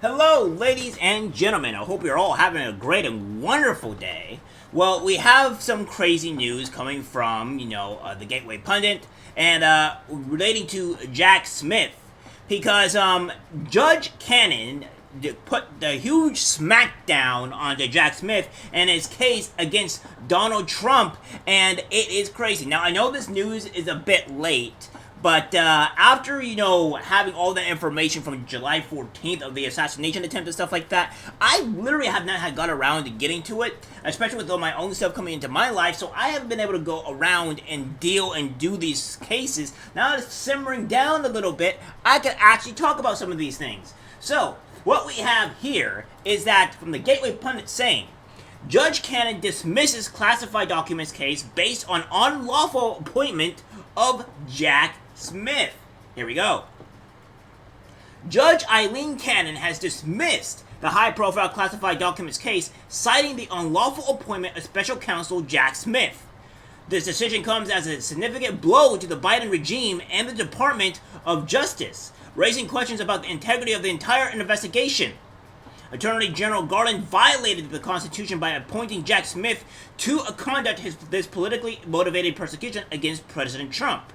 Hello, ladies and gentlemen. I hope you're all having a great and wonderful day. Well, we have some crazy news coming from, the Gateway Pundit and relating to Jack Smith. Because Judge Cannon put the huge smackdown onto Jack Smith and his case against Donald Trump, and it is crazy. Now, I know this news is a bit late, but after, having all the information from July 14th of the assassination attempt and stuff like that, I literally have not had got around to getting to it, especially with all my own stuff coming into my life, so I haven't been able to go around and deal and do these cases. Now that it's simmering down a little bit, I can actually talk about some of these things. So, what we have here is that from the Gateway Pundit saying, Judge Cannon dismisses classified documents case based on unlawful appointment of Jack Smith. Here we go. Judge Eileen Cannon has dismissed the high-profile classified documents case, citing the unlawful appointment of special counsel Jack Smith. This decision comes as a significant blow to the Biden regime and the Department of Justice, raising questions about the integrity of the entire investigation. Attorney General Garland violated the Constitution by appointing Jack Smith to conduct this politically motivated persecution against President Trump.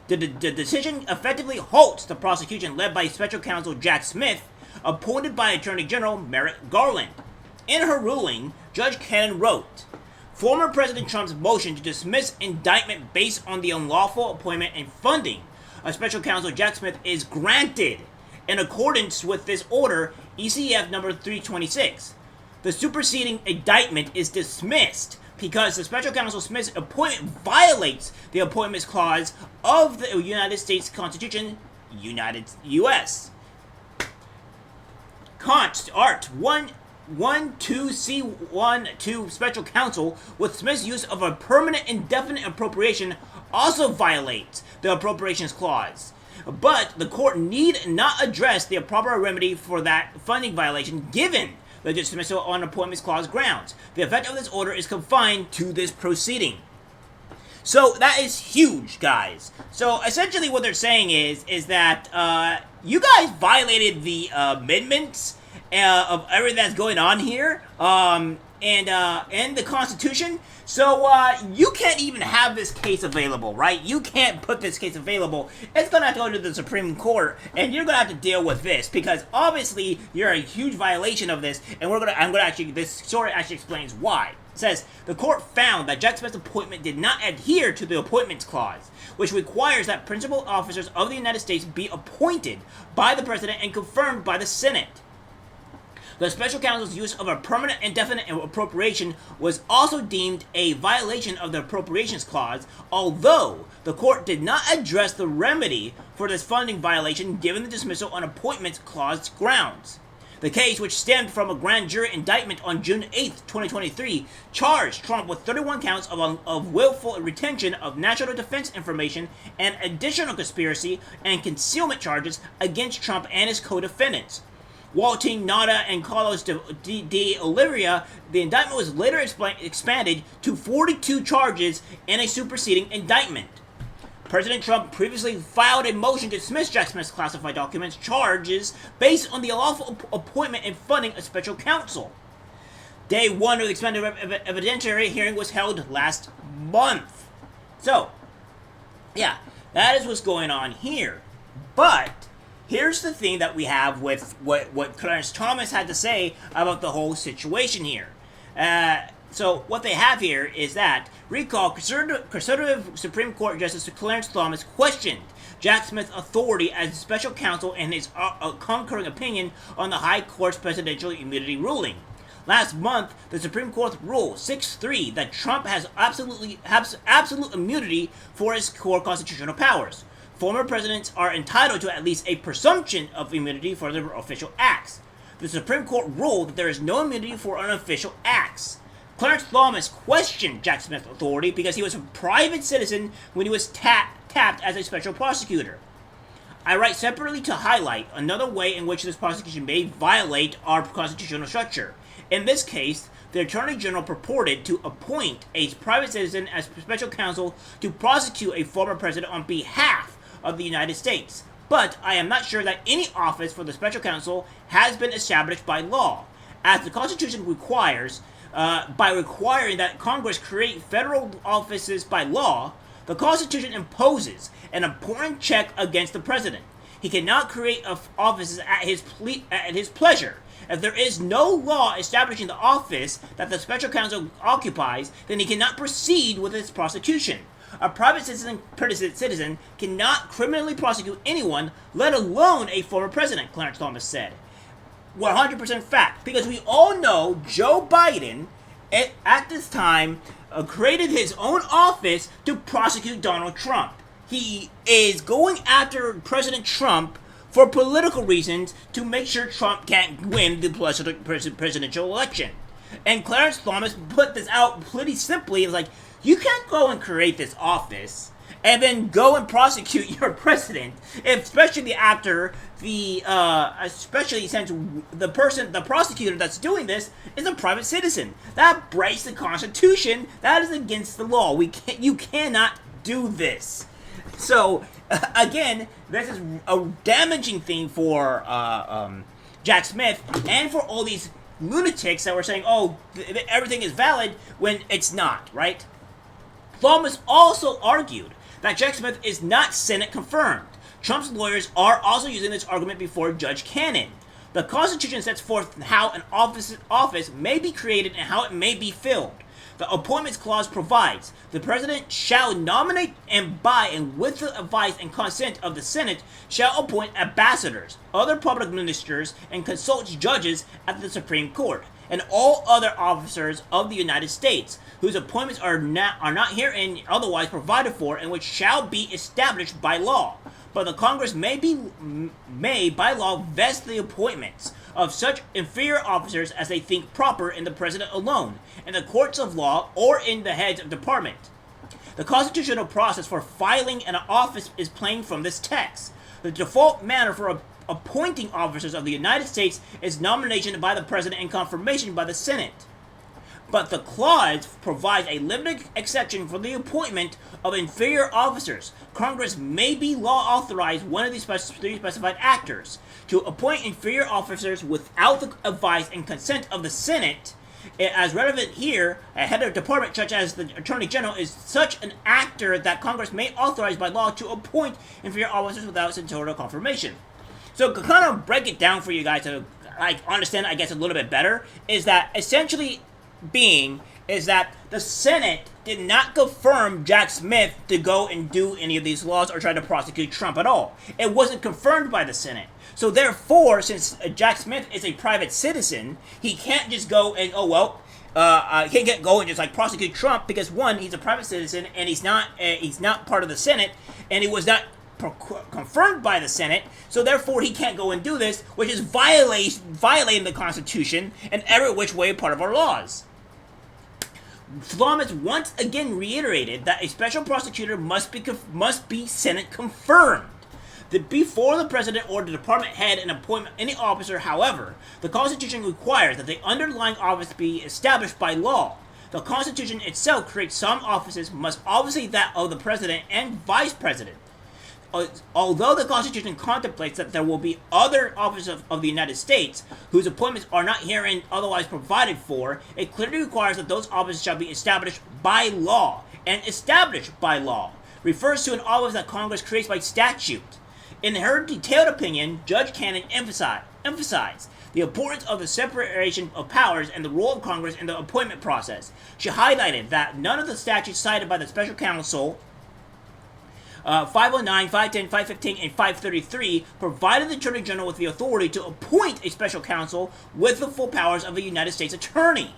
The decision effectively halts the prosecution led by Special Counsel Jack Smith, appointed by Attorney General Merrick Garland. In her ruling, Judge Cannon wrote, "Former President Trump's motion to dismiss indictment based on the unlawful appointment and funding of Special Counsel Jack Smith is granted. In accordance with this order, ECF number 326, the superseding indictment is dismissed because the Special Counsel Smith's appointment violates the Appointments Clause of the United States Constitution, U.S. Art 112C12 Special Counsel with Smith's use of a permanent indefinite appropriation also violates the Appropriations Clause. But the court need not address the proper remedy for that funding violation given the dismissal on Appointments Clause grounds. The effect of this order is confined to this proceeding." So that is huge, guys. So essentially what they're saying is that you guys violated the amendments of everything that's going on here and the Constitution. So you can't even have this case available, right? You can't put this case available. It's gonna have to go to the Supreme Court, and you're gonna have to deal with this because obviously you're a huge violation of this. And this story actually explains why. It says the court found that Jack Smith's appointment did not adhere to the Appointments Clause, which requires that principal officers of the United States be appointed by the President and confirmed by the Senate. The Special Counsel's use of a permanent indefinite appropriation was also deemed a violation of the Appropriations Clause, although the court did not address the remedy for this funding violation given the dismissal on Appointments Clause grounds. The case, which stemmed from a grand jury indictment on June 8, 2023, charged Trump with 31 counts of willful retention of national defense information and additional conspiracy and concealment charges against Trump and his co-defendants. Waltin, Nada, and Carlos de Oliveira, the indictment was later expanded to 42 charges in a superseding indictment. President Trump previously filed a motion to dismiss Jack Smith's classified documents charges based on the unlawful appointment and funding of special counsel. Day 1 of the expanded evidentiary hearing was held last month. So, yeah, that is what's going on here. But here's the thing that we have with what Clarence Thomas had to say about the whole situation here. So what they have here is that, recall, conservative Supreme Court Justice Clarence Thomas questioned Jack Smith's authority as special counsel in his concurring opinion on the High Court's presidential immunity ruling. Last month, the Supreme Court ruled 6-3 that Trump has absolute immunity for his core constitutional powers. Former presidents are entitled to at least a presumption of immunity for their official acts. The Supreme Court ruled that there is no immunity for unofficial acts. Clarence Thomas questioned Jack Smith's authority because he was a private citizen when he was tapped as a special prosecutor. I write separately to highlight another way in which this prosecution may violate our constitutional structure. In this case, the Attorney General purported to appoint a private citizen as special counsel to prosecute a former president on behalf of the United States. but I am not sure that any office for the special counsel has been established by law, as the Constitution requires. By requiring that Congress create federal offices by law, the Constitution imposes an important check against the president. He cannot create offices at his pleasure. If there is no law establishing the office that the special counsel occupies, then he cannot proceed with its prosecution. A private citizen cannot criminally prosecute anyone, let alone a former president, Clarence Thomas said. 100% fact, because we all know Joe Biden at this time created his own office to prosecute Donald Trump. He is going after President Trump for political reasons to make sure Trump can't win the presidential election. And Clarence Thomas put this out pretty simply. It's like, you can't go and create this office and then go and prosecute your president, especially after especially since the prosecutor that's doing this is a private citizen. That breaks the Constitution. That is against the law. You cannot do this. So, again, this is a damaging thing for Jack Smith and for all these lunatics that were saying, oh, everything is valid when it's not, right? Thomas also argued that Jack Smith is not Senate confirmed. Trump's lawyers are also using this argument before Judge Cannon. The Constitution sets forth how an office may be created and how it may be filled. The Appointments Clause provides, the President shall nominate and by and with the advice and consent of the Senate shall appoint ambassadors, other public ministers, and consult judges at the Supreme Court, and all other officers of the United States, whose appointments are not herein otherwise provided for, and which shall be established by law. But the Congress may by law vest the appointments of such inferior officers as they think proper in the President alone, in the courts of law, or in the heads of department. The constitutional process for filing an office is plain from this text. The default manner for appointing officers of the United States is nomination by the President and confirmation by the Senate. But the clause provides a limited exception for the appointment of inferior officers. Congress may be law authorized one of these three specified actors to appoint inferior officers without the advice and consent of the Senate. As relevant here, a head of department such as the Attorney General is such an actor that Congress may authorize by law to appoint inferior officers without senatorial confirmation. So to kind of break it down for you guys to understand, I guess, a little bit better, is that essentially is that the Senate did not confirm Jack Smith to go and do any of these laws or try to prosecute Trump at all. It wasn't confirmed by the Senate. So therefore, since Jack Smith is a private citizen, he can't just go and, he can't go and just prosecute Trump because, one, he's a private citizen and he's not part of the Senate, and he was not confirmed by the Senate, so therefore he can't go and do this, which is violating the Constitution and every which way part of our laws. Thomas once again reiterated that a special prosecutor must be Senate confirmed. Before the President or the department head and appoint any officer, however, the Constitution requires that the underlying office be established by law. The Constitution itself creates some offices, most obviously that of the President and Vice President. Although the Constitution contemplates that there will be other officers of the United States whose appointments are not herein otherwise provided for, it clearly requires that those offices shall be established by law. And established by law refers to an office that Congress creates by statute. In her detailed opinion, Judge Cannon emphasized the importance of the separation of powers and the role of Congress in the appointment process. She highlighted that none of the statutes cited by the special counsel 509, 510, 515, and 533 provided the Attorney General with the authority to appoint a special counsel with the full powers of a United States attorney.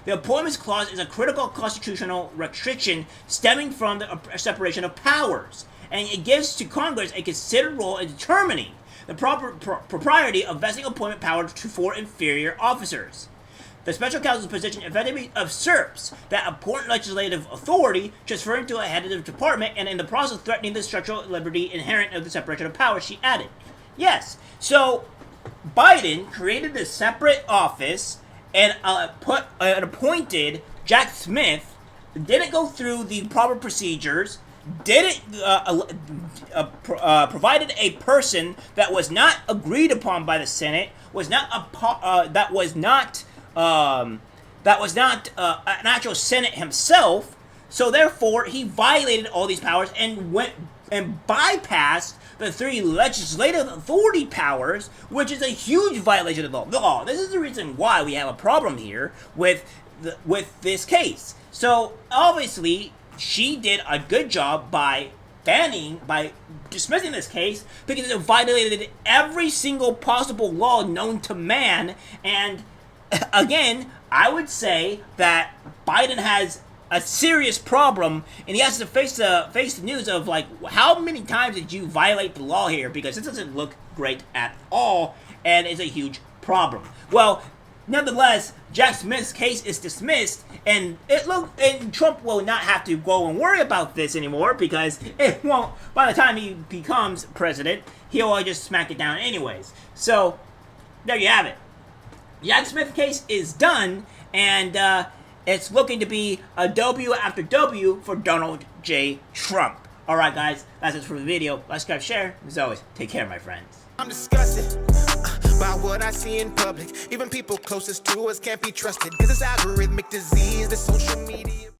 The Appointments Clause is a critical constitutional restriction stemming from the separation of powers, and it gives to Congress a considered role in determining the propriety of vesting appointment power for inferior officers. The special counsel's position effectively usurps that important legislative authority, transferring to a head of the department, and in the process threatening the structural liberty inherent of the separation of powers, she added. Yes, so Biden created this separate office and appointed Jack Smith, didn't go through the proper procedures, didn't provided a person that was not agreed upon by the Senate, was not that was not an actual Senate himself. So therefore, he violated all these powers and went and bypassed the 3 legislative authority powers, which is a huge violation of the law. This is the reason why we have a problem here with this case. So obviously, she did a good job by dismissing this case because it violated every single possible law known to man. And again, I would say that Biden has a serious problem, and he has to face the news of, like, how many times did you violate the law here, because this doesn't look great at all, and it's a huge problem. Well, nonetheless, Jack Smith's case is dismissed, and Trump will not have to go and worry about this anymore, because it won't, by the time he becomes president, he'll just smack it down anyways. So, there you have it. Jack Smith's case is done, and it's looking to be a W after W for Donald J. Trump. Alright guys, that's it for the video. Like, subscribe, share. As always, take care, my friends. I'm disgusted by what I see in public. Even people closest to us can't be trusted. This is algorithmic disease, the social media.